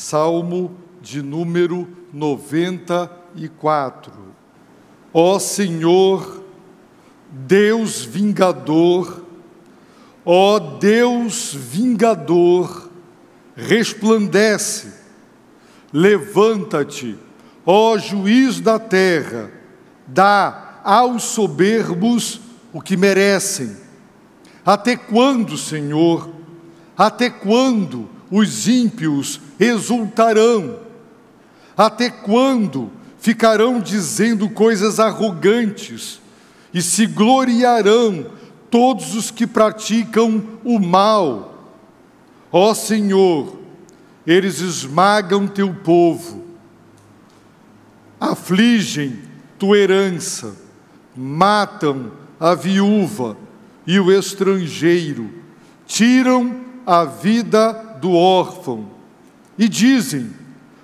Salmo de número 94. Ó Senhor, Deus vingador, ó Deus vingador, resplandece, levanta-te, ó juiz da terra, dá aos soberbos o que merecem. Até quando, Senhor? Até quando os ímpios exultarão? Até quando ficarão dizendo coisas arrogantes e se gloriarão todos os que praticam o mal? Ó Senhor, eles esmagam teu povo, afligem tua herança, matam a viúva e o estrangeiro, tiram a vida do órfão e dizem: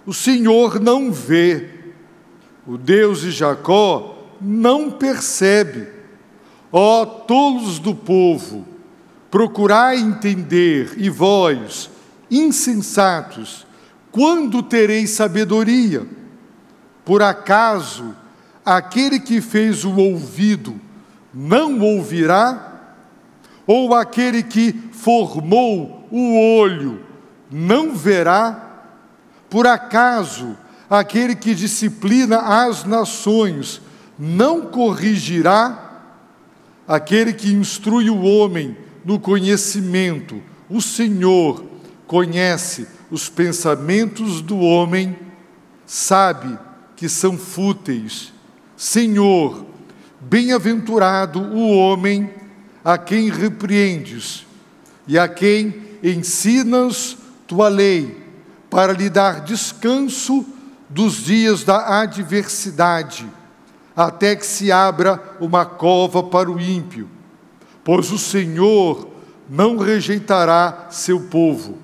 o Senhor não vê, o Deus de Jacó não percebe. Ó tolos do povo, procurai entender, e vós, insensatos, quando tereis sabedoria? Por acaso aquele que fez o ouvido não ouvirá? Ou aquele que formou o olho não verá? Por acaso aquele que disciplina as nações não corrigirá? Aquele que instrui o homem no conhecimento, o Senhor conhece os pensamentos do homem, sabe que são fúteis. Senhor, bem-aventurado o homem a quem repreendes e a quem ensinas tua lei, para lhe dar descanso dos dias da adversidade, até que se abra uma cova para o ímpio. Pois o Senhor não rejeitará seu povo,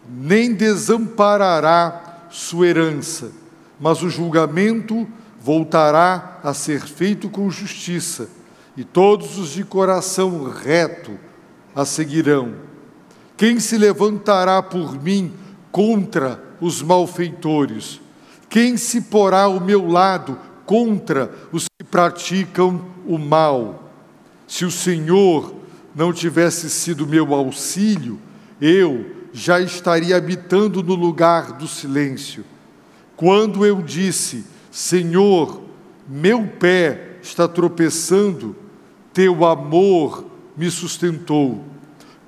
nem desamparará sua herança, mas o julgamento voltará a ser feito com justiça, e todos os de coração reto a seguirão. Quem se levantará por mim contra os malfeitores? Quem se porá ao meu lado contra os que praticam o mal? Se o Senhor não tivesse sido meu auxílio, eu já estaria habitando no lugar do silêncio. Quando eu disse: Senhor, meu pé está tropeçando, teu amor me sustentou.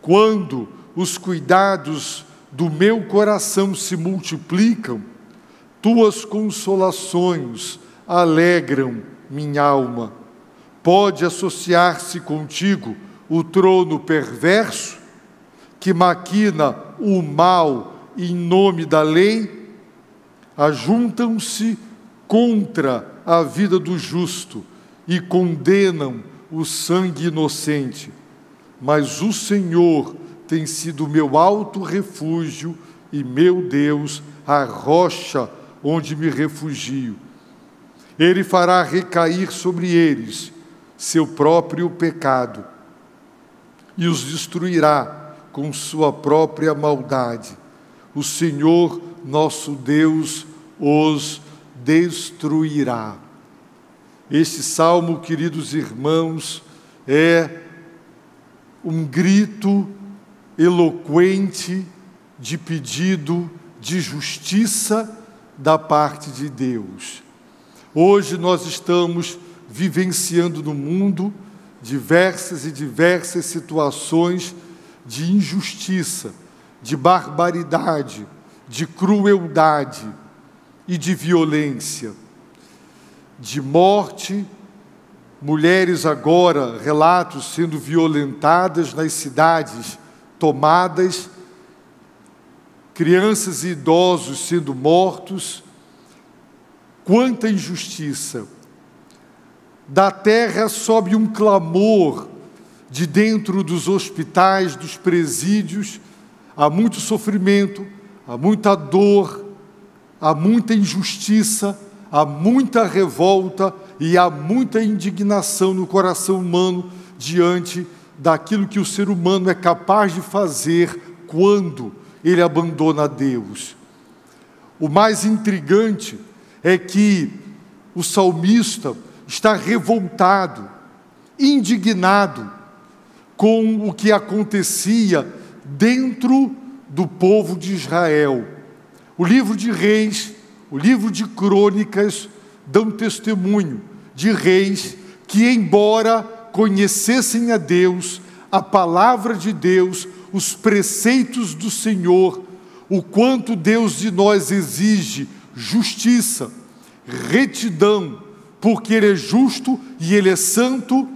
Quando os cuidados do meu coração se multiplicam, tuas consolações alegram minha alma. Pode associar-se contigo o trono perverso, que maquina o mal em nome da lei? Ajuntam-se contra a vida do justo e condenam o sangue inocente. Mas o Senhor tem sido meu alto refúgio e meu Deus, a rocha onde me refugio. Ele fará recair sobre eles seu próprio pecado e os destruirá com sua própria maldade. O Senhor, nosso Deus, os destruirá. Este salmo, queridos irmãos, é um grito eloquente de pedido de justiça da parte de Deus. Hoje nós estamos vivenciando no mundo diversas situações de injustiça, de barbaridade, de crueldade e de violência, de morte, mulheres agora, relatos sendo violentadas nas cidades tomadas, crianças e idosos sendo mortos. Quanta injustiça! Da terra sobe um clamor de dentro dos hospitais, dos presídios. Há muito sofrimento, há muita dor, há muita injustiça, há muita revolta e há muita indignação no coração humano diante daquilo que o ser humano é capaz de fazer quando ele abandona Deus. O mais intrigante é que o salmista está revoltado, indignado com o que acontecia dentro do povo de Israel. O livro de Reis, o livro de Crônicas dão testemunho de reis que, embora conhecessem a Deus, a palavra de Deus, os preceitos do Senhor, o quanto Deus de nós exige justiça, retidão, porque Ele é justo e Ele é santo,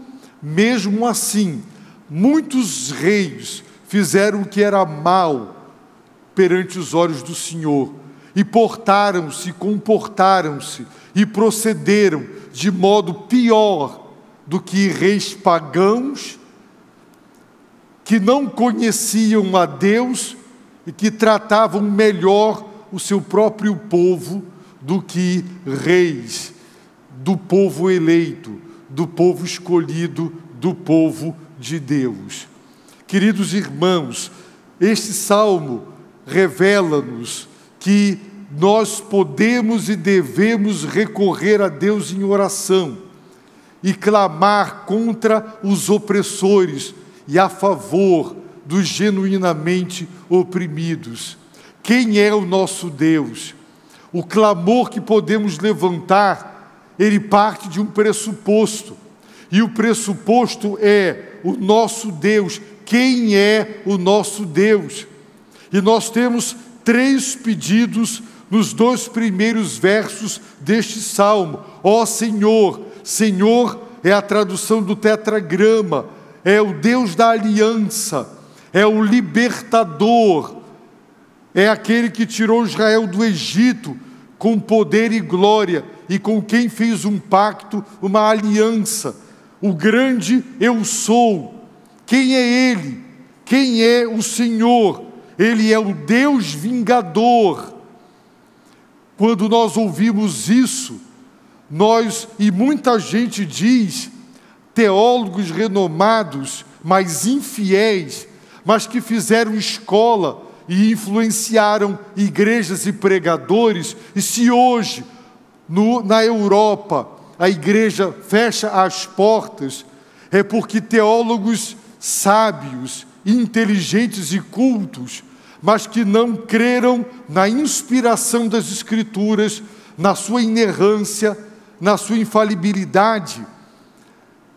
mesmo assim, muitos reis fizeram o que era mal perante os olhos do Senhor, e portaram-se, comportaram-se e procederam de modo pior do que reis pagãos, que não conheciam a Deus e que tratavam melhor o seu próprio povo do que reis do povo eleito, do povo escolhido, do povo de Deus. Queridos irmãos, este salmo revela-nos que nós podemos e devemos recorrer a Deus em oração e clamar contra os opressores e a favor dos genuinamente oprimidos. Quem é o nosso Deus? O clamor que podemos levantar, ele parte de um pressuposto, e o pressuposto é o nosso Deus. Quem é o nosso Deus? E nós temos 3 pedidos nos 2 primeiros versos deste salmo. Ó Senhor, Senhor é a tradução do tetragrama, é o Deus da aliança, é o libertador, é aquele que tirou Israel do Egito com poder e glória, e com quem fez um pacto, uma aliança. O grande eu sou. Quem é Ele? Quem é o Senhor? Ele é o Deus vingador. Quando nós ouvimos isso, e muita gente diz, teólogos renomados, mas infiéis, mas que fizeram escola e influenciaram igrejas e pregadores, e se hoje, na Europa, a igreja fecha as portas, é porque teólogos sábios, inteligentes e cultos, mas que não creram na inspiração das Escrituras, na sua inerrância, na sua infalibilidade,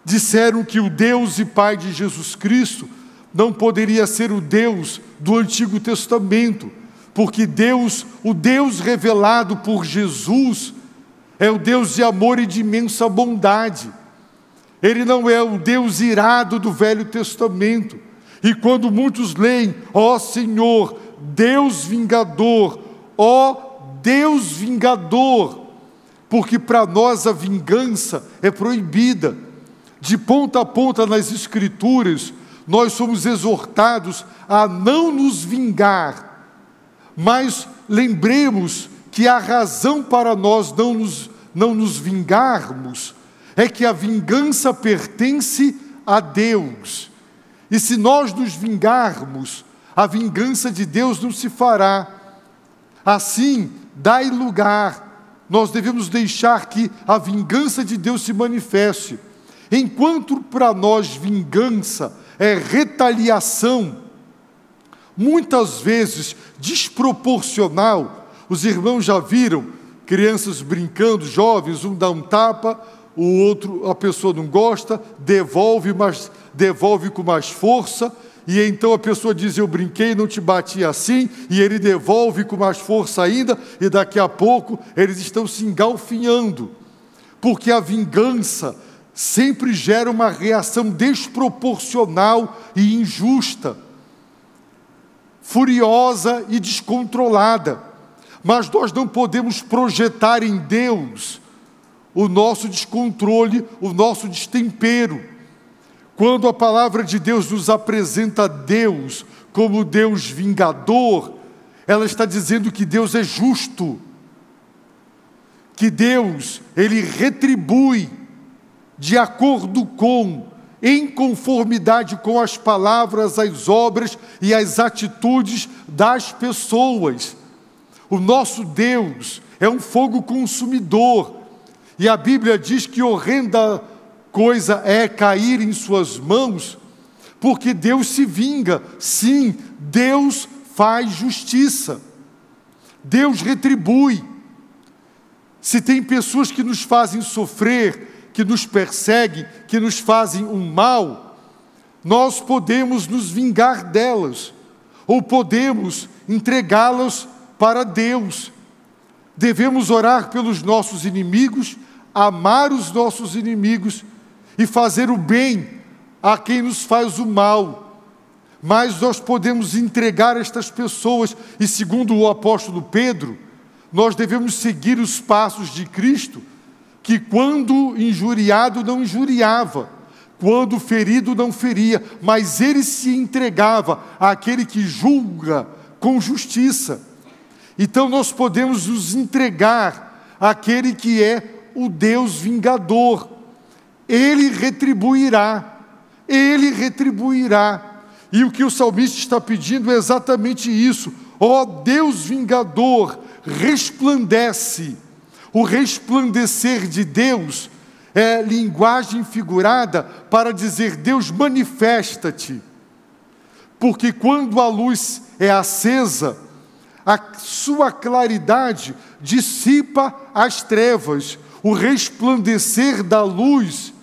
disseram que o Deus e Pai de Jesus Cristo não poderia ser o Deus do Antigo Testamento, porque Deus, o Deus revelado por Jesus, é o Deus de amor e de imensa bondade. Ele não é o Deus irado do Velho Testamento. E quando muitos leem, ó Senhor, Deus vingador, ó Deus vingador, porque para nós a vingança é proibida. De ponta a ponta nas Escrituras, nós somos exortados a não nos vingar, mas lembremos que a razão para nós não nos vingarmos é que a vingança pertence a Deus. E se nós nos vingarmos, a vingança de Deus não se fará. Assim, dai lugar, nós devemos deixar que a vingança de Deus se manifeste. Enquanto para nós vingança é retaliação, muitas vezes desproporcional. Os irmãos já viram crianças brincando, jovens, um dá um tapa, o outro, a pessoa não gosta, devolve, mas devolve com mais força, e então a pessoa diz, eu brinquei, não te bati assim, e ele devolve com mais força ainda, e daqui a pouco eles estão se engalfinhando, porque a vingança sempre gera uma reação desproporcional e injusta, furiosa e descontrolada. Mas nós não podemos projetar em Deus o nosso descontrole, o nosso destempero. Quando a palavra de Deus nos apresenta Deus como Deus vingador, ela está dizendo que Deus é justo, que Deus, Ele retribui de acordo com, em conformidade com as palavras, as obras e as atitudes das pessoas. O nosso Deus é um fogo consumidor. E a Bíblia diz que horrenda coisa é cair em suas mãos, porque Deus se vinga. Sim, Deus faz justiça. Deus retribui. Se tem pessoas que nos fazem sofrer, que nos perseguem, que nos fazem um mal, nós podemos nos vingar delas, ou podemos entregá-las para Deus. Devemos orar pelos nossos inimigos, amar os nossos inimigos e fazer o bem a quem nos faz o mal. Mas nós podemos entregar estas pessoas, e segundo o apóstolo Pedro, nós devemos seguir os passos de Cristo, que quando injuriado não injuriava, quando ferido não feria, mas ele se entregava àquele que julga com justiça. Então nós podemos nos entregar àquele que é o Deus vingador. Ele retribuirá, ele retribuirá. E o que o salmista está pedindo é exatamente isso. Ó Deus vingador, resplandece. O resplandecer de Deus é linguagem figurada para dizer: Deus, manifesta-te. Porque quando a luz é acesa, a sua claridade dissipa as trevas. O resplandecer da luz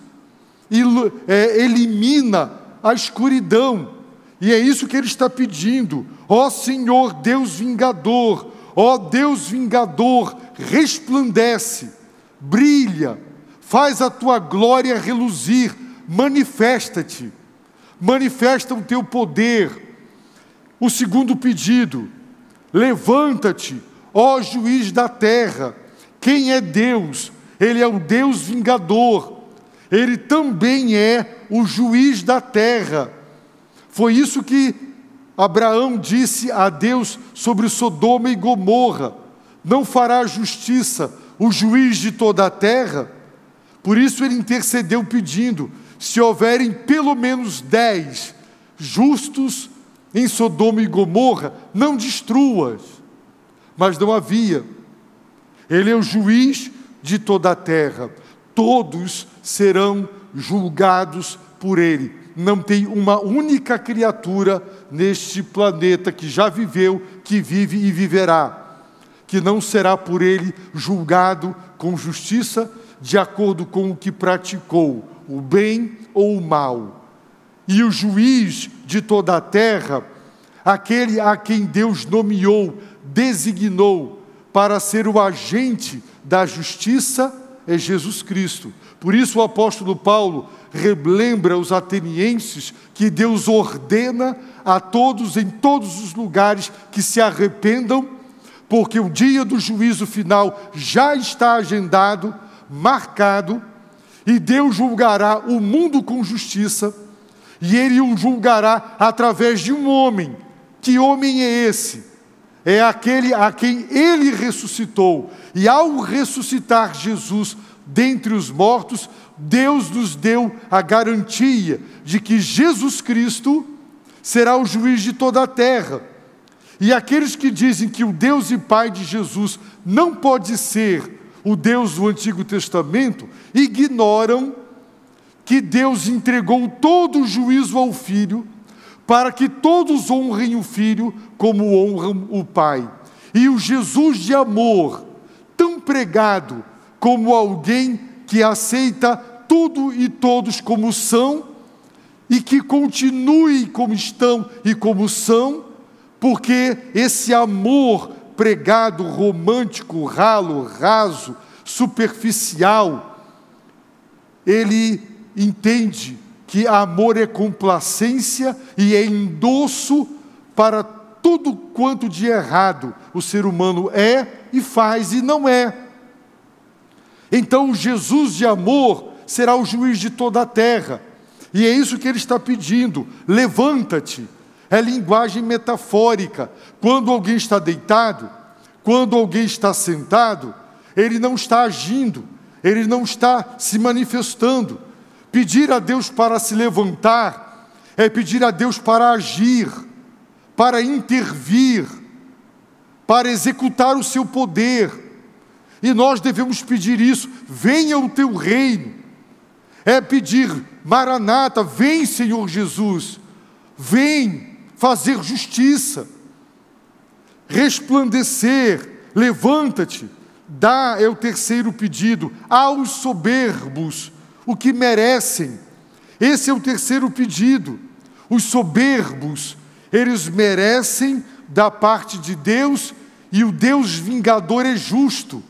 elimina a escuridão. E é isso que ele está pedindo. Ó Senhor Deus vingador, ó Deus vingador, resplandece, brilha, faz a tua glória reluzir, manifesta-te, manifesta o teu poder. O segundo pedido: levanta-te, ó juiz da terra. Quem é Deus? Ele é o Deus vingador, ele também é o juiz da terra. Foi isso que Abraão disse a Deus sobre Sodoma e Gomorra: não fará justiça o juiz de toda a terra? Por isso ele intercedeu pedindo: se houverem pelo menos 10 justos em Sodoma e Gomorra, não destruas. Mas não havia. Ele é o juiz de toda a terra. Todos serão julgados por ele. Não tem uma única criatura neste planeta que já viveu, que vive e viverá, que não será por ele julgado com justiça, de acordo com o que praticou, o bem ou o mal. E o juiz de toda a terra, aquele a quem Deus nomeou, designou para ser o agente da justiça, é Jesus Cristo. Por isso o apóstolo Paulo relembra os atenienses que Deus ordena a todos, em todos os lugares, que se arrependam, porque o dia do juízo final já está agendado, marcado, e Deus julgará o mundo com justiça, e ele o julgará através de um homem. Que homem é esse? É aquele a quem ele ressuscitou. E ao ressuscitar Jesus dentre os mortos, Deus nos deu a garantia de que Jesus Cristo será o juiz de toda a terra. E aqueles que dizem que o Deus e Pai de Jesus não pode ser o Deus do Antigo Testamento, ignoram que Deus entregou todo o juízo ao Filho, para que todos honrem o Filho como honram o Pai. E o Jesus de amor, tão pregado como alguém que aceita tudo e todos como são, e que continue como estão e como são, porque esse amor pregado, romântico, ralo, raso, superficial, ele entende que amor é complacência e é endosso para tudo quanto de errado o ser humano é e faz e não é. Então Jesus de amor será o juiz de toda a terra. E é isso que ele está pedindo: levanta-te. É linguagem metafórica. Quando alguém está deitado, quando alguém está sentado, ele não está agindo, ele não está se manifestando. Pedir a Deus para se levantar é pedir a Deus para agir, para intervir, para executar o seu poder. E nós devemos pedir isso: venha o teu reino. É pedir: Maranata, vem, Senhor Jesus, vem fazer justiça, resplandecer, levanta-te. Dá, é o terceiro pedido, aos soberbos o que merecem. Esse é o terceiro pedido. Os soberbos, eles merecem da parte de Deus, e o Deus vingador é justo.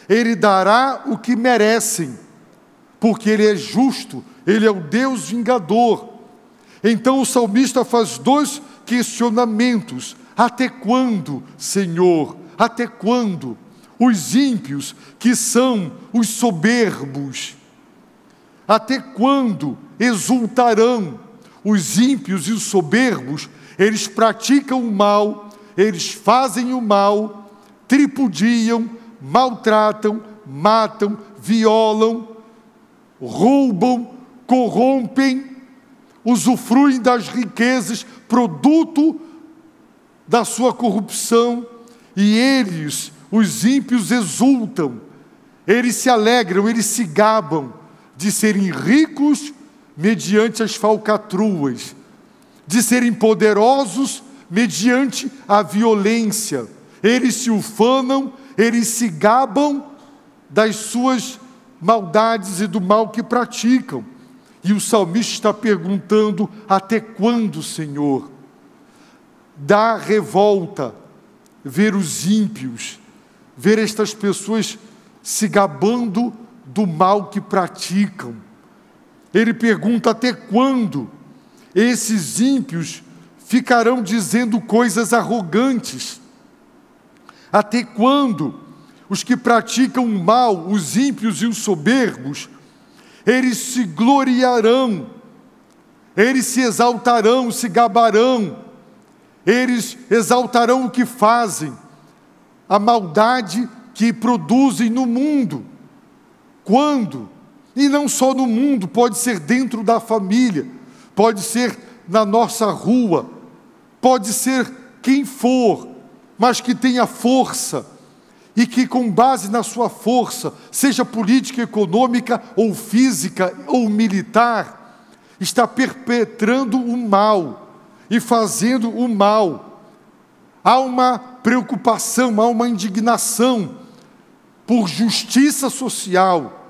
Ele dará o que merecem, porque Ele é justo, Ele é o Deus vingador. Então o salmista faz dois questionamentos: até quando, Senhor? Até quando? Os ímpios, que são os soberbos, até quando exultarão? Os ímpios e os soberbos, eles praticam o mal, eles fazem o mal, tripudiam, maltratam, matam, violam, roubam, corrompem, usufruem das riquezas, produto da sua corrupção, e eles, os ímpios, exultam, eles se alegram, eles se gabam de serem ricos mediante as falcatruas, de serem poderosos mediante a violência. Eles se ufanam, eles se gabam das suas maldades e do mal que praticam. E o salmista está perguntando: até quando, Senhor? Dá revolta ver os ímpios, ver estas pessoas se gabando do mal que praticam. Ele pergunta: até quando esses ímpios ficarão dizendo coisas arrogantes? Até quando os que praticam o mal, os ímpios e os soberbos, eles se gloriarão, eles se exaltarão, se gabarão, eles exaltarão o que fazem, a maldade que produzem no mundo? Quando? E não só no mundo, pode ser dentro da família, pode ser na nossa rua, pode ser quem for, mas que tenha força, e que com base na sua força, seja política, econômica, ou física, ou militar, está perpetrando o mal e fazendo o mal. Há uma preocupação, há uma indignação por justiça social.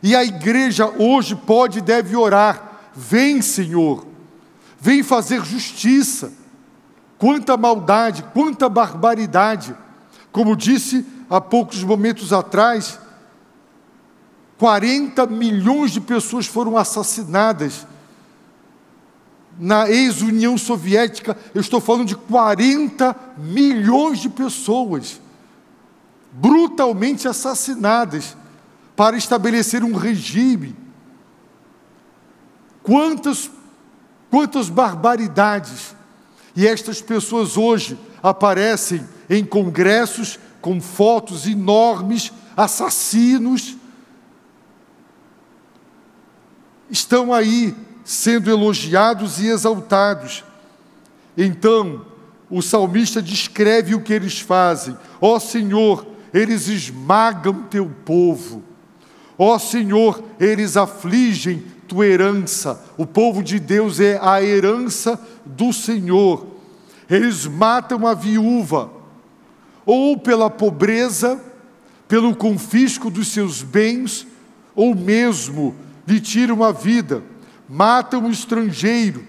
E a igreja hoje pode e deve orar: vem, Senhor, vem fazer justiça. Quanta maldade, quanta barbaridade. Como disse há poucos momentos atrás, 40 milhões de pessoas foram assassinadas na ex-União Soviética. Eu estou falando de 40 milhões de pessoas brutalmente assassinadas para estabelecer um regime. Quantas barbaridades! E estas pessoas hoje aparecem em congressos com fotos enormes, assassinos, estão aí sendo elogiados e exaltados. Então, o salmista descreve o que eles fazem: ó Senhor, eles esmagam teu povo. Ó Senhor, eles afligem tua herança. O povo de Deus é a herança do Senhor. Eles matam a viúva, ou pela pobreza, pelo confisco dos seus bens, ou mesmo lhe tiram a vida. Matam o estrangeiro,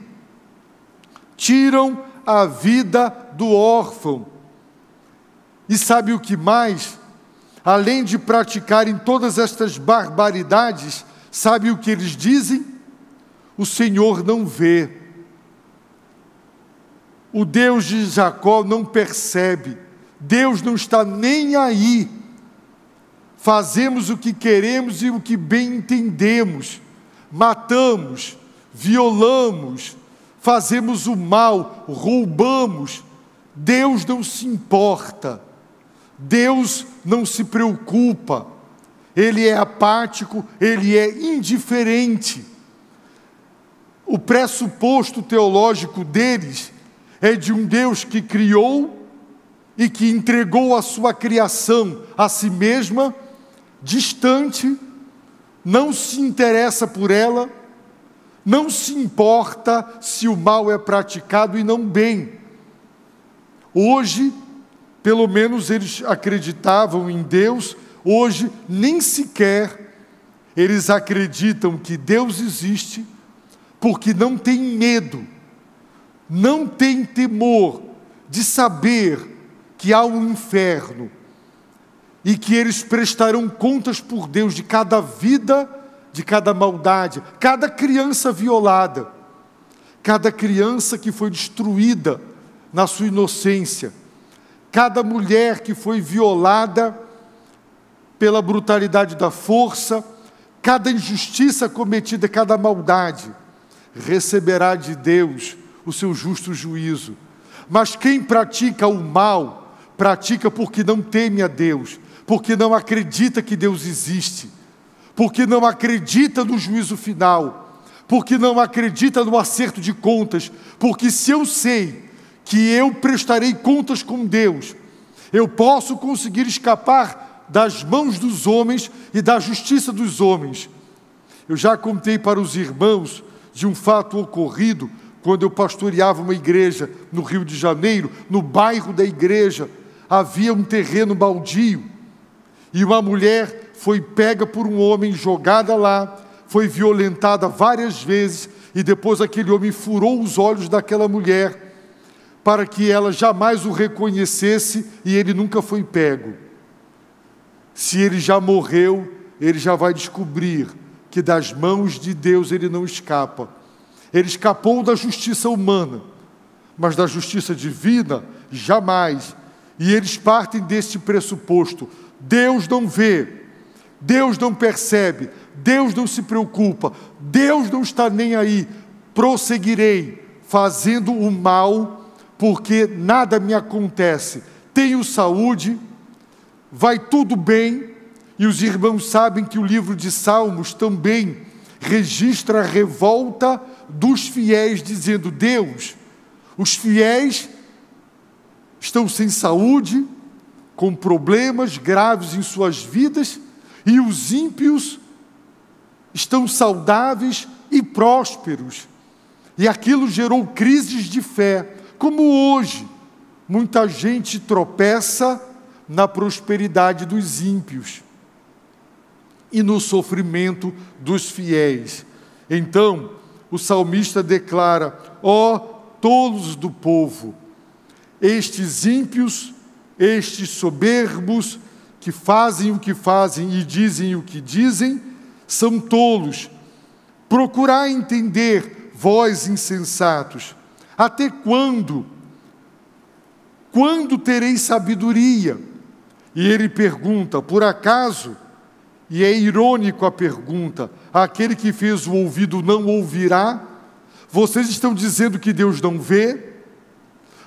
tiram a vida do órfão. E sabe o que mais? Além de praticarem todas estas barbaridades, sabe o que eles dizem? O Senhor não vê. O Deus de Jacó não percebe. Deus não está nem aí. Fazemos o que queremos e o que bem entendemos. Matamos, violamos, fazemos o mal, roubamos. Deus não se importa. Deus não se preocupa. Ele é apático, ele é indiferente. O pressuposto teológico deles é de um Deus que criou e que entregou a sua criação a si mesma, distante, não se interessa por ela, não se importa se o mal é praticado e não bem. Hoje, pelo menos eles acreditavam em Deus, hoje nem sequer eles acreditam que Deus existe, porque não tem medo, não tem temor de saber que há um inferno e que eles prestarão contas por Deus de cada vida, de cada maldade, cada criança violada, cada criança que foi destruída na sua inocência, cada mulher que foi violada pela brutalidade da força, cada injustiça cometida, cada maldade, receberá de Deus o seu justo juízo. Mas quem pratica o mal, pratica porque não teme a Deus, porque não acredita que Deus existe, porque não acredita no juízo final, porque não acredita no acerto de contas, porque se eu sei que eu prestarei contas com Deus, eu posso conseguir escapar das mãos dos homens e da justiça dos homens. Eu já contei para os irmãos de um fato ocorrido quando eu pastoreava uma igreja no Rio de Janeiro. No bairro da igreja havia um terreno baldio e uma mulher foi pega por um homem, jogada lá, foi violentada várias vezes e depois aquele homem furou os olhos daquela mulher para que ela jamais o reconhecesse e ele nunca foi pego. Se ele já morreu, ele já vai descobrir que das mãos de Deus ele não escapa. Ele escapou da justiça humana, mas da justiça divina, jamais. E eles partem deste pressuposto: Deus não vê, Deus não percebe, Deus não se preocupa, Deus não está nem aí. Prosseguirei fazendo o mal, porque nada me acontece. Tenho saúde, vai tudo bem. E os irmãos sabem que o livro de Salmos também registra a revolta dos fiéis, dizendo: Deus, os fiéis estão sem saúde, com problemas graves em suas vidas, e os ímpios estão saudáveis e prósperos. E aquilo gerou crises de fé, como hoje muita gente tropeça na prosperidade dos ímpios e no sofrimento dos fiéis. Então, o salmista declara: ó tolos do povo, estes ímpios, estes soberbos, que fazem o que fazem e dizem o que dizem, são tolos. Procurai entender, vós insensatos. Até quando? Quando tereis sabedoria? E ele pergunta: por acaso? E é irônico a pergunta: aquele que fez o ouvido não ouvirá? Vocês estão dizendo que Deus não vê?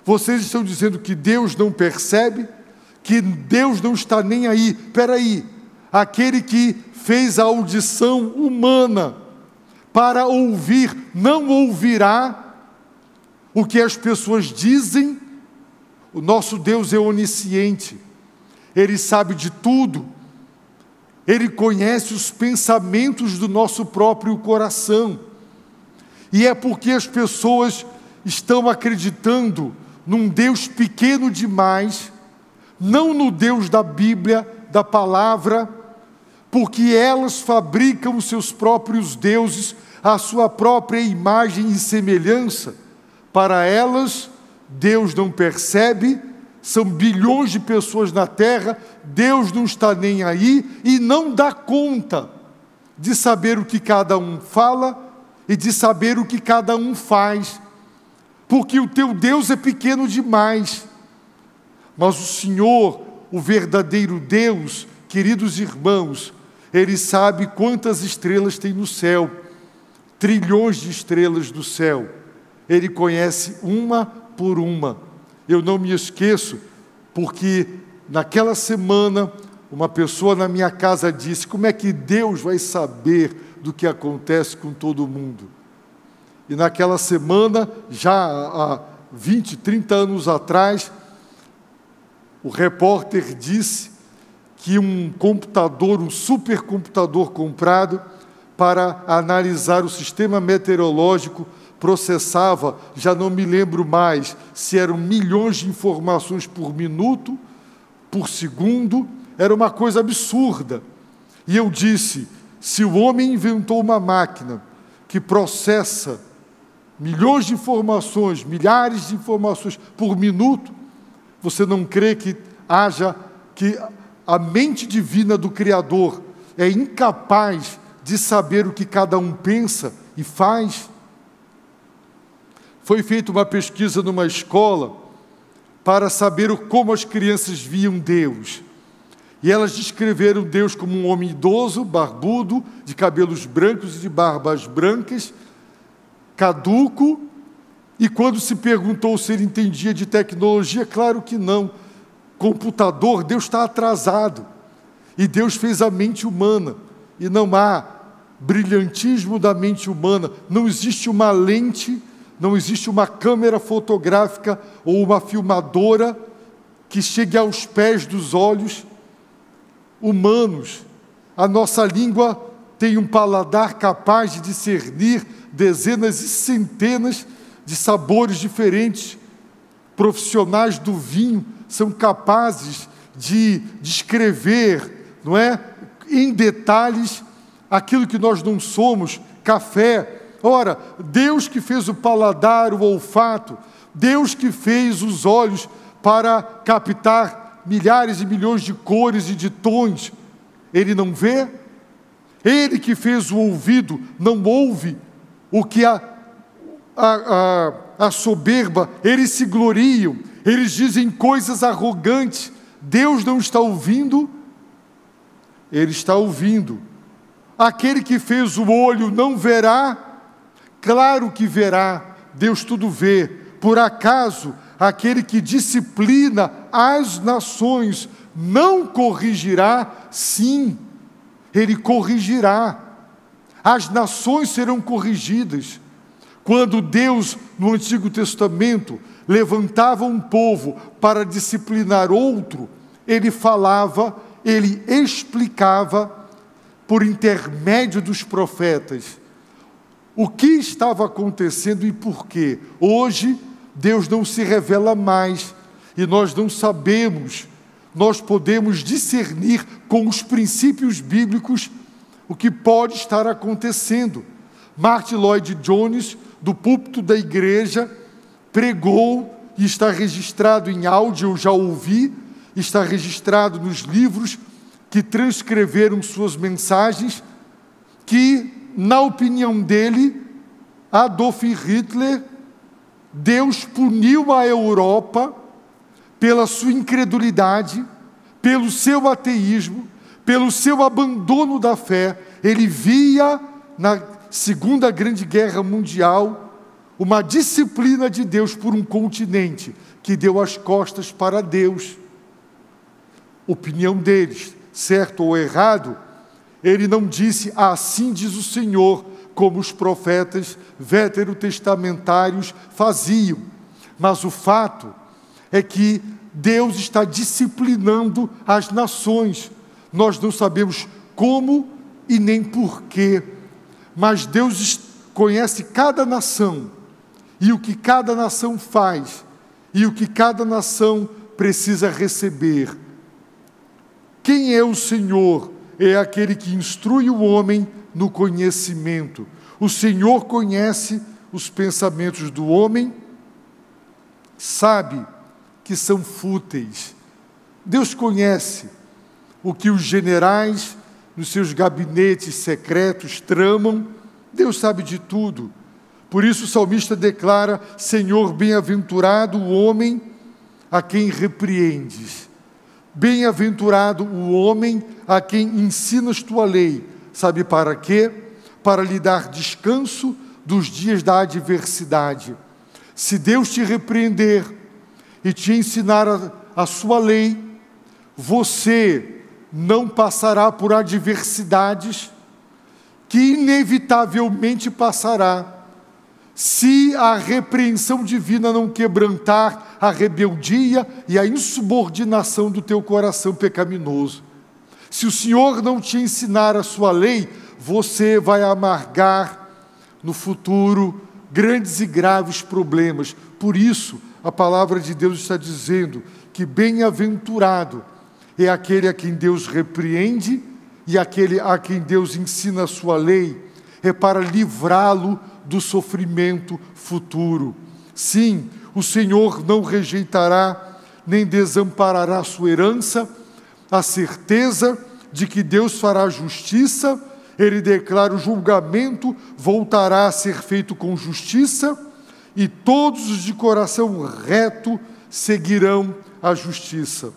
Vocês estão dizendo que Deus não percebe? Que Deus não está nem aí? Espera aí, aquele que fez a audição humana para ouvir, não ouvirá o que as pessoas dizem? O nosso Deus é onisciente, Ele sabe de tudo. Ele conhece os pensamentos do nosso próprio coração. E é porque as pessoas estão acreditando num Deus pequeno demais, não no Deus da Bíblia, da palavra, porque elas fabricam os seus próprios deuses, a sua própria imagem e semelhança. Para elas, Deus não percebe. São bilhões de pessoas na terra, Deus não está nem aí e não dá conta de saber o que cada um fala e de saber o que cada um faz, porque o teu Deus é pequeno demais. Mas o Senhor, o verdadeiro Deus, queridos irmãos, Ele sabe quantas estrelas tem no céu, trilhões de estrelas do céu. Ele conhece uma por uma. Eu não me esqueço, porque naquela semana, uma pessoa na minha casa disse: como é que Deus vai saber do que acontece com todo mundo? E naquela semana, já há 20, 30 anos atrás, O repórter disse que um computador, um supercomputador comprado para analisar o sistema meteorológico, processava, já não me lembro mais, se eram milhões de informações por minuto, por segundo, era uma coisa absurda. E eu disse, se o homem inventou uma máquina que processa milhões de informações, milhares de informações por minuto, você não crê que a mente divina do Criador é incapaz de saber o que cada um pensa e faz? Foi feita uma pesquisa numa escola para saber como as crianças viam Deus. E elas descreveram Deus como um homem idoso, barbudo, de cabelos brancos e de barbas brancas, caduco. E quando se perguntou se ele entendia de tecnologia, claro que não. Computador, Deus está atrasado. E Deus fez a mente humana. E não há brilhantismo da mente humana. Não existe uma lente, não existe uma câmera fotográfica ou uma filmadora que chegue aos pés dos olhos humanos. A nossa língua tem um paladar capaz de discernir dezenas e centenas de sabores diferentes. Profissionais do vinho são capazes de descrever, não é, em detalhes aquilo que nós não somos, café. Ora, Deus que fez o paladar, o olfato, Deus que fez os olhos para captar milhares e milhões de cores e de tons, Ele não vê? Ele que fez o ouvido, não ouve o que a soberba, eles se gloriam, eles dizem coisas arrogantes. Deus não está ouvindo? Ele está ouvindo. Aquele que fez o olho não verá? Claro que verá, Deus tudo vê. Por acaso, aquele que disciplina as nações não corrigirá? Sim, Ele corrigirá. As nações serão corrigidas. Quando Deus, no Antigo Testamento, levantava um povo para disciplinar outro, Ele falava, Ele explicava por intermédio dos profetas o que estava acontecendo e por quê. Hoje, Deus não se revela mais e nós não sabemos. Nós podemos discernir com os princípios bíblicos o que pode estar acontecendo. Martin Lloyd Jones, do púlpito da igreja, pregou, e está registrado em áudio, eu já ouvi, está registrado nos livros que transcreveram suas mensagens, que, na opinião dele, Adolf Hitler, Deus puniu a Europa pela sua incredulidade, pelo seu ateísmo, pelo seu abandono da fé. Ele via na Segunda Grande Guerra Mundial uma disciplina de Deus por um continente que deu as costas para Deus. Opinião deles, certo ou errado, ele não disse assim diz o Senhor, como os profetas veterotestamentários faziam. Mas o fato é que Deus está disciplinando as nações. Nós não sabemos como e nem porquê, mas Deus conhece cada nação, e o que cada nação faz, e o que cada nação precisa receber. Quem é o Senhor? É aquele que instrui o homem no conhecimento. O Senhor conhece os pensamentos do homem, sabe que são fúteis. Deus conhece o que os generais, nos seus gabinetes secretos, tramam. Deus sabe de tudo. Por isso o salmista declara: Senhor, bem-aventurado o homem a quem repreendes. Bem-aventurado o homem a quem ensinas tua lei. Sabe para quê? Para lhe dar descanso dos dias da adversidade. Se Deus te repreender e te ensinar a sua lei, você não passará por adversidades que inevitavelmente passará. se a repreensão divina não quebrantar a rebeldia e a insubordinação do teu coração pecaminoso. Se o Senhor não te ensinar a sua lei, você vai amargar no futuro grandes e graves problemas. Por isso, a palavra de Deus está dizendo que bem-aventurado é aquele a quem Deus repreende e aquele a quem Deus ensina a sua lei, é para livrá-lo do sofrimento futuro. Sim, o Senhor não rejeitará nem desamparará a sua herança, a certeza de que Deus fará justiça. Ele declara: o julgamento voltará a ser feito com justiça, e todos os de coração reto seguirão a justiça.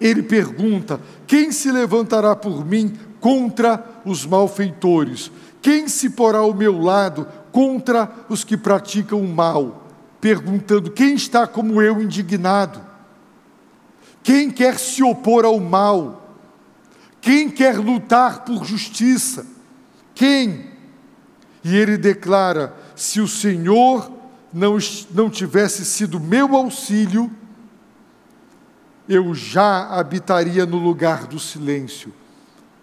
Ele pergunta: quem se levantará por mim contra os malfeitores? Quem se porá ao meu lado contra os que praticam o mal? Perguntando: quem está como eu indignado? Quem quer se opor ao mal? Quem quer lutar por justiça? Quem? E ele declara: se o Senhor não tivesse sido meu auxílio, eu já habitaria no lugar do silêncio,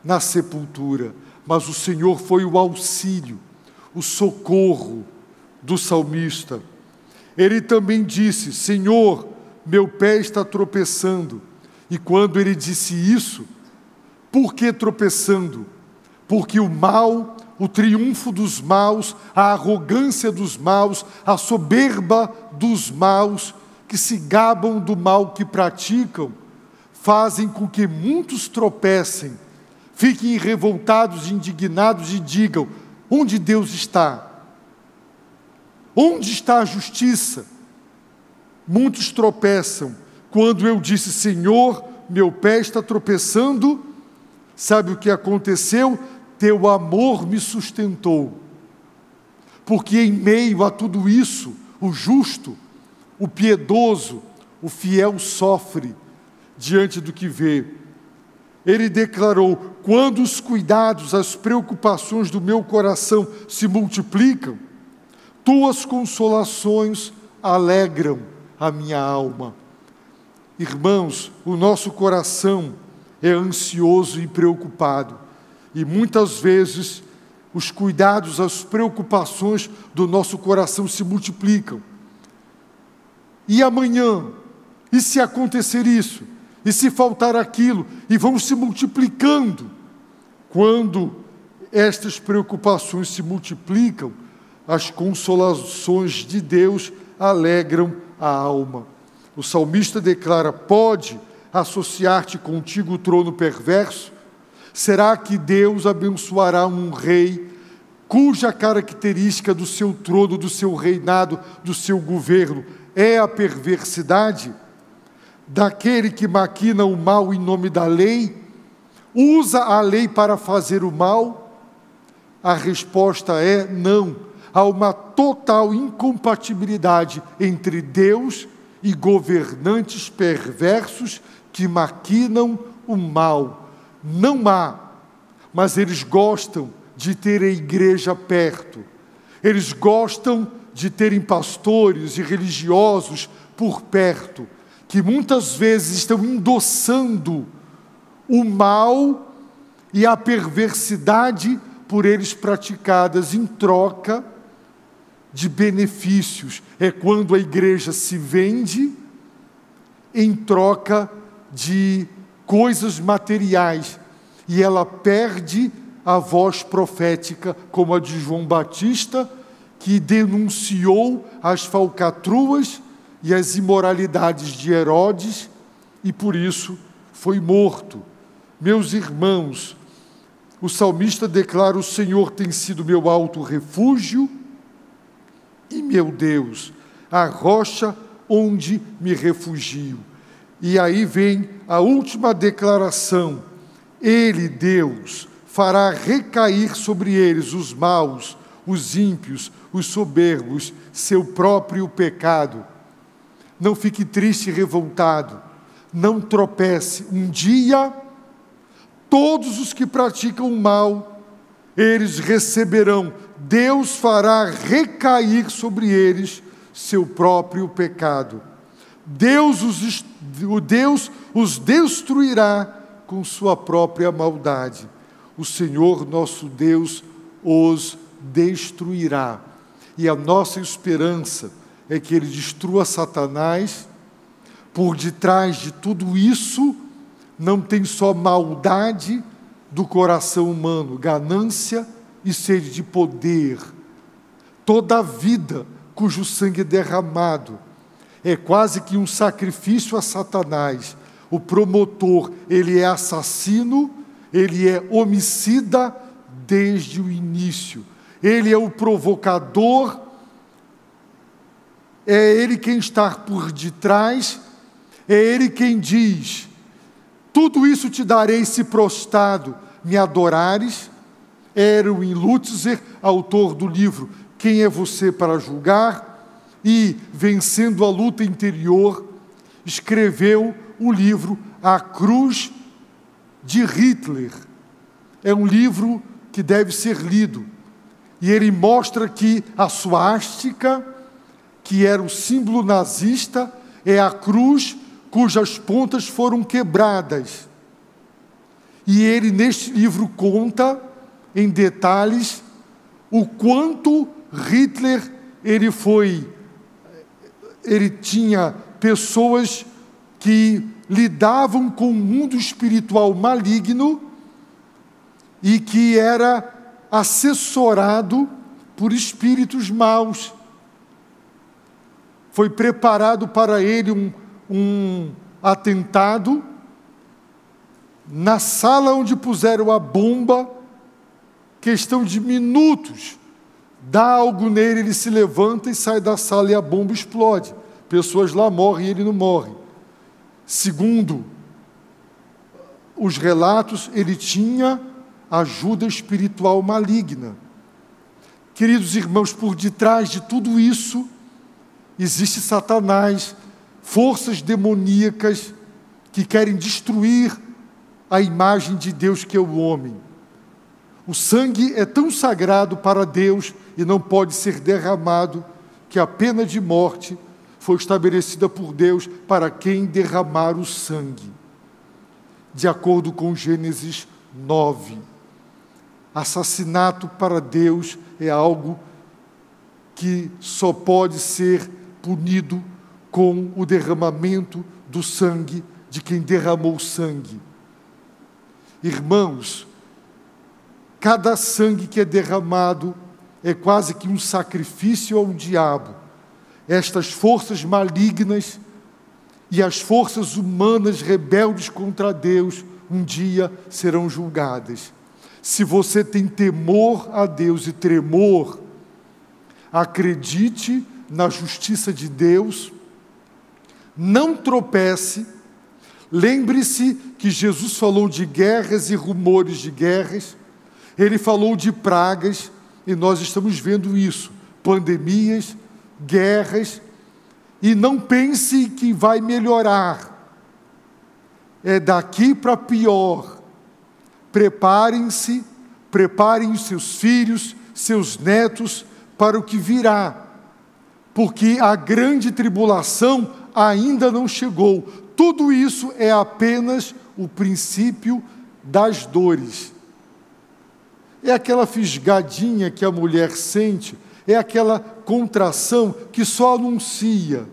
na sepultura. Mas o Senhor foi o auxílio, o socorro do salmista. Ele também disse: Senhor, meu pé está tropeçando. E quando ele disse isso, por que tropeçando? Porque o mal, o triunfo dos maus, a arrogância dos maus, a soberba dos maus, que se gabam do mal que praticam, fazem com que muitos tropecem, fiquem revoltados, indignados e digam: onde Deus está? Onde está a justiça? Muitos tropeçam. Quando eu disse: Senhor, meu pé está tropeçando, sabe o que aconteceu? Teu amor me sustentou. Porque em meio a tudo isso, o justo, o piedoso, o fiel sofre diante do que vê. Ele declarou: quando os cuidados, as preocupações do meu coração se multiplicam, tuas consolações alegram a minha alma. Irmãos, o nosso coração é ansioso e preocupado, e muitas vezes os cuidados, as preocupações do nosso coração se multiplicam. E amanhã? E se acontecer isso? E se faltar aquilo? E vão se multiplicando. Quando estas preocupações se multiplicam, as consolações de Deus alegram a alma. O salmista declara: pode associar-te contigo o trono perverso? Será que Deus abençoará um rei cuja característica do seu trono, do seu reinado, do seu governo é a perversidade? Daquele que maquina o mal em nome da lei, usa a lei para fazer o mal? A resposta é não. Há uma total incompatibilidade entre Deus e governantes perversos que maquinam o mal. Não há, mas eles gostam de ter a igreja perto. Eles gostam de terem pastores e religiosos por perto, que muitas vezes estão endossando o mal e a perversidade por eles praticadas em troca de benefícios. É quando a igreja se vende em troca de coisas materiais e ela perde a voz profética, como a de João Batista, que denunciou as falcatruas e as imoralidades de Herodes e por isso foi morto. Meus irmãos, o salmista declara: o Senhor tem sido meu alto refúgio e meu Deus, a rocha onde me refugio. E aí vem a última declaração: Ele, Deus, fará recair sobre eles os maus, os ímpios, os soberbos, seu próprio pecado. Não fique triste e revoltado, não tropece. Um dia, todos os que praticam o mal, eles receberão Deus fará recair sobre eles seu próprio pecado. Deus os destruirá com sua própria maldade. O Senhor nosso Deus os destruirá. E a nossa esperança é que Ele destrua Satanás. Por detrás de tudo isso, não tem só maldade do coração humano, ganância e sede de poder. Toda a vida cujo sangue é derramado é quase que um sacrifício a Satanás. O promotor, ele é assassino, ele é homicida desde o início. Ele é o provocador, é ele quem está por detrás, é ele quem diz: tudo isso te darei se prostrado me adorares. Erwin Lutzer, autor do livro Quem é Você para Julgar? E, vencendo a luta interior, escreveu o livro A Cruz de Hitler. É um livro que deve ser lido. E ele mostra que a suástica, que era o símbolo nazista, é a cruz cujas pontas foram quebradas. E ele, neste livro, conta em detalhes o quanto Hitler ele tinha pessoas que lidavam com o mundo espiritual maligno e que era assessorado por espíritos maus. Foi preparado para ele um atentado. Na sala onde puseram a bomba, questão de minutos, dá algo nele, ele se levanta e sai da sala e a bomba explode. Pessoas lá morrem e ele não morre. Segundo os relatos, ele tinha ajuda espiritual maligna. Queridos irmãos, por detrás de tudo isso, existe Satanás, forças demoníacas que querem destruir a imagem de Deus que é o homem. O sangue é tão sagrado para Deus e não pode ser derramado, que a pena de morte foi estabelecida por Deus para quem derramar o sangue. De acordo com Gênesis 9. Assassinato para Deus é algo que só pode ser punido com o derramamento do sangue de quem derramou o sangue. Irmãos, cada sangue que é derramado é quase que um sacrifício ao diabo. Estas forças malignas e as forças humanas rebeldes contra Deus um dia serão julgadas. Se você tem temor a Deus e tremor, acredite na justiça de Deus, não tropece. Lembre-se que Jesus falou de guerras e rumores de guerras, Ele falou de pragas, e nós estamos vendo isso, pandemias, guerras, e não pense que vai melhorar, é daqui para pior. Preparem-se, preparem os seus filhos, seus netos para o que virá, porque a grande tribulação ainda não chegou. Tudo isso é apenas o princípio das dores. É aquela fisgadinha que a mulher sente, é aquela contração que só anuncia.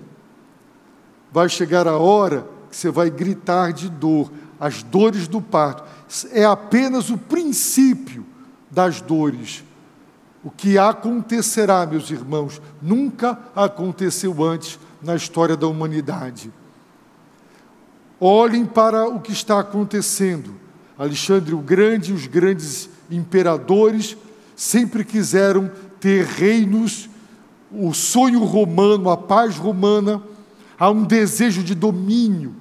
Vai chegar a hora que você vai gritar de dor, as dores do parto. É apenas o princípio das dores. O que acontecerá, meus irmãos, nunca aconteceu antes na história da humanidade. Olhem para o que está acontecendo. Alexandre o Grande e os grandes imperadores sempre quiseram ter reinos, o sonho romano, a paz romana. Há um desejo de domínio,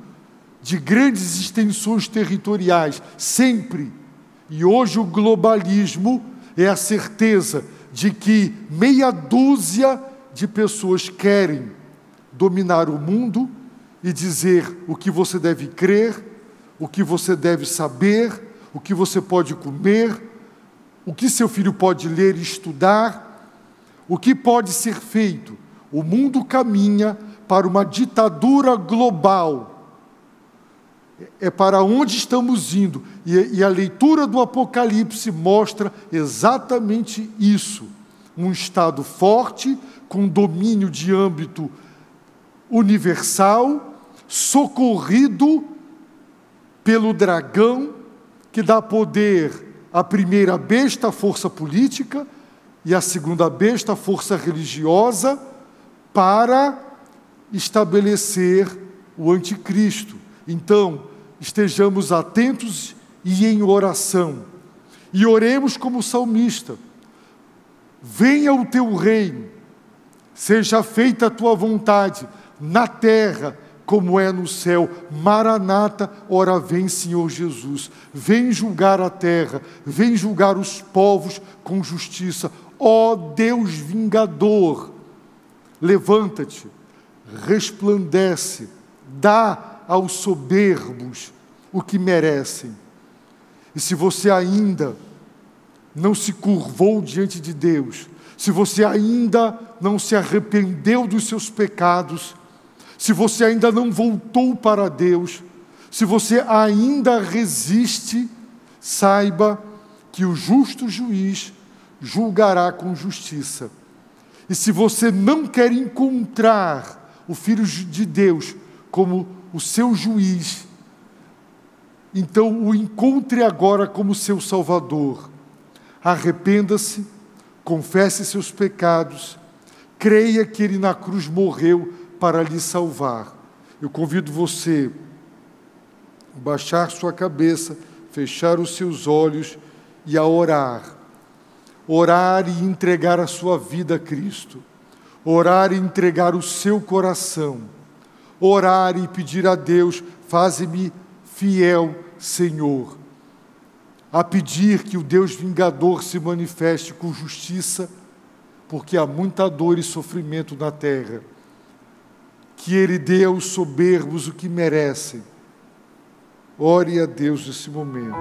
de grandes extensões territoriais, sempre. E hoje o globalismo é a certeza de que meia dúzia de pessoas querem dominar o mundo e dizer o que você deve crer, o que você deve saber, o que você pode comer, o que seu filho pode ler e estudar, o que pode ser feito. O mundo caminha para uma ditadura global. É para onde estamos indo. E a leitura do Apocalipse mostra exatamente isso. Um Estado forte, com domínio de âmbito universal, socorrido pelo dragão, que dá poder à primeira besta, a força política, e à segunda besta, a força religiosa, para estabelecer o anticristo. Então, estejamos atentos e em oração. E oremos como o salmista. Venha o teu reino, seja feita a tua vontade, na terra como é no céu. Maranata, ora vem, Senhor Jesus. Vem julgar a terra, vem julgar os povos com justiça. Ó Deus vingador, levanta-te, resplandece, dá aos soberbos o que merecem. E se você ainda não se curvou diante de Deus, se você ainda não se arrependeu dos seus pecados, se você ainda não voltou para Deus, se você ainda resiste, saiba que o justo juiz julgará com justiça. E se você não quer encontrar o Filho de Deus como o seu juiz, então o encontre agora como seu Salvador. Arrependa-se, confesse seus pecados, creia que Ele na cruz morreu para lhe salvar. Eu convido você a baixar sua cabeça, fechar os seus olhos e a orar. Orar e entregar a sua vida a Cristo. Orar e entregar o seu coração. Orar e pedir a Deus, faze-me fiel, Senhor. A pedir que o Deus vingador se manifeste com justiça, porque há muita dor e sofrimento na terra. Que Ele dê aos soberbos o que merecem. Ore a Deus nesse momento.